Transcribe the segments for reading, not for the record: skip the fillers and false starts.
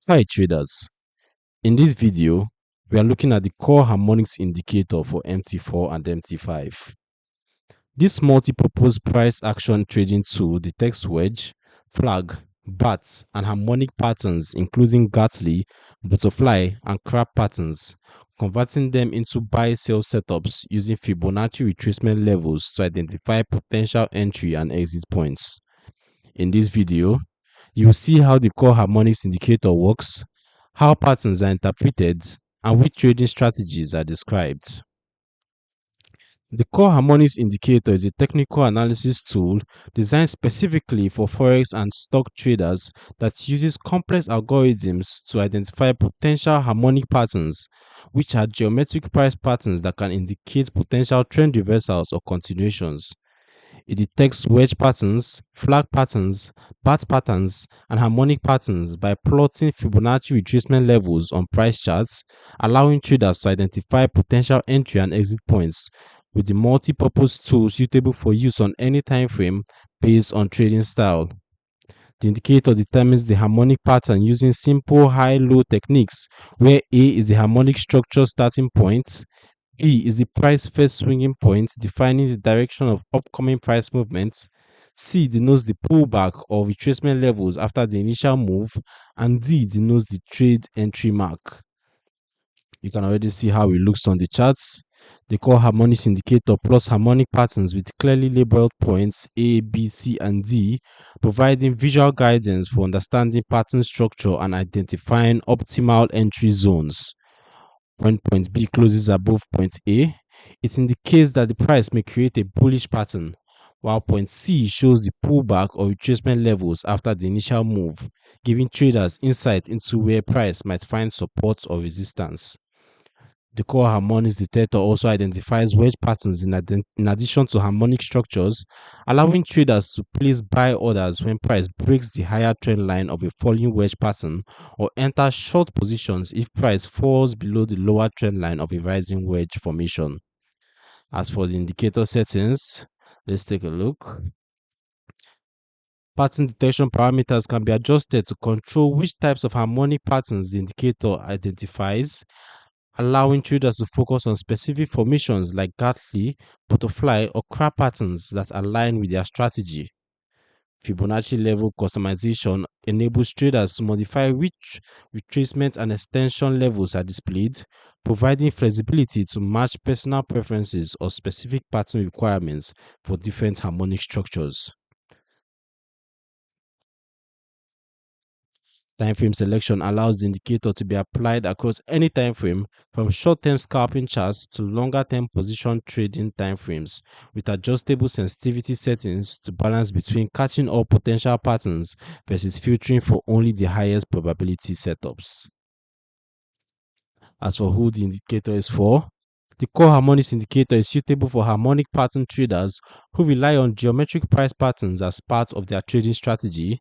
Hi traders, in this video we are looking at the Korharmonics Indicator for MT4 and MT5. This multi-purpose price action trading tool detects wedge, flag, bats and harmonic patterns including Gartley, Butterfly and Crab patterns, converting them into buy-sell setups using Fibonacci retracement levels to identify potential entry and exit points. In this video, you will see how the Korharmonics Indicator works, how patterns are interpreted, and which trading strategies are described. The Korharmonics Indicator is a technical analysis tool designed specifically for Forex and stock traders that uses complex algorithms to identify potential harmonic patterns, which are geometric price patterns that can indicate potential trend reversals or continuations. It detects wedge patterns, flag patterns, bat patterns, and harmonic patterns by plotting Fibonacci retracement levels on price charts, allowing traders to identify potential entry and exit points with the multi-purpose tool suitable for use on any time frame based on trading style. The indicator determines the harmonic pattern using simple high-low techniques, where A is the harmonic structure starting point, B is the price first swinging point defining the direction of upcoming price movements. C denotes the pullback or retracement levels after the initial move, and D denotes the trade entry mark. You can already see how it looks on the charts. The Korharmonics Indicator plots harmonic patterns with clearly labeled points A, B, C, and D, providing visual guidance for understanding pattern structure and identifying optimal entry zones. When point B closes above point A, it indicates that the price may create a bullish pattern, while point C shows the pullback or retracement levels after the initial move, giving traders insight into where price might find support or resistance. The Korharmonics detector also identifies wedge patterns in addition to harmonic structures, allowing traders to place buy orders when price breaks the higher trend line of a falling wedge pattern, or enter short positions if price falls below the lower trend line of a rising wedge formation. As for the indicator settings, let's take a look. Pattern detection parameters can be adjusted to control which types of harmonic patterns the indicator identifies, allowing traders to focus on specific formations like Gartley, Butterfly, or Crab patterns that align with their strategy. Fibonacci level customization enables traders to modify which retracement and extension levels are displayed, providing flexibility to match personal preferences or specific pattern requirements for different harmonic structures. Timeframe selection allows the indicator to be applied across any time frame, from short-term scalping charts to longer-term position trading timeframes, with adjustable sensitivity settings to balance between catching all potential patterns versus filtering for only the highest probability setups. As for who the indicator is for, the Korharmonics Indicator is suitable for harmonic pattern traders who rely on geometric price patterns as part of their trading strategy,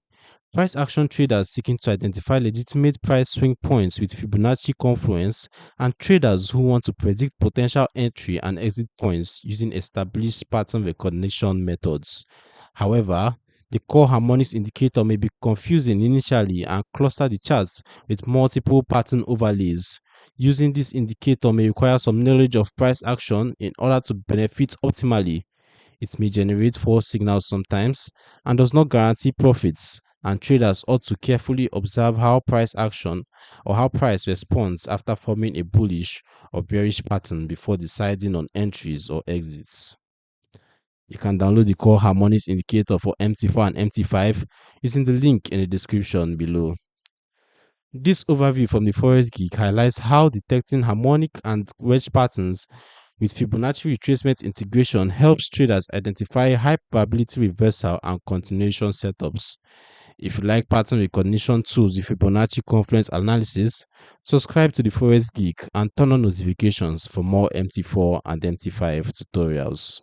price action traders seeking to identify legitimate price swing points with Fibonacci confluence, and traders who want to predict potential entry and exit points using established pattern recognition methods. However, the Korharmonics Indicator may be confusing initially and cluster the charts with multiple pattern overlays. Using this indicator may require some knowledge of price action in order to benefit optimally. It may generate false signals sometimes and does not guarantee profits, and traders ought to carefully observe how price action or how price responds after forming a bullish or bearish pattern before deciding on entries or exits. You can download the Korharmonics Indicator for MT4 and MT5 using the link in the description below. This overview from the Forex Geek highlights how detecting harmonic and wedge patterns with Fibonacci retracement integration helps traders identify high probability reversal and continuation setups. If you like pattern recognition tools with Fibonacci confluence analysis, subscribe to the Forex Geek and turn on notifications for more MT4 and MT5 tutorials.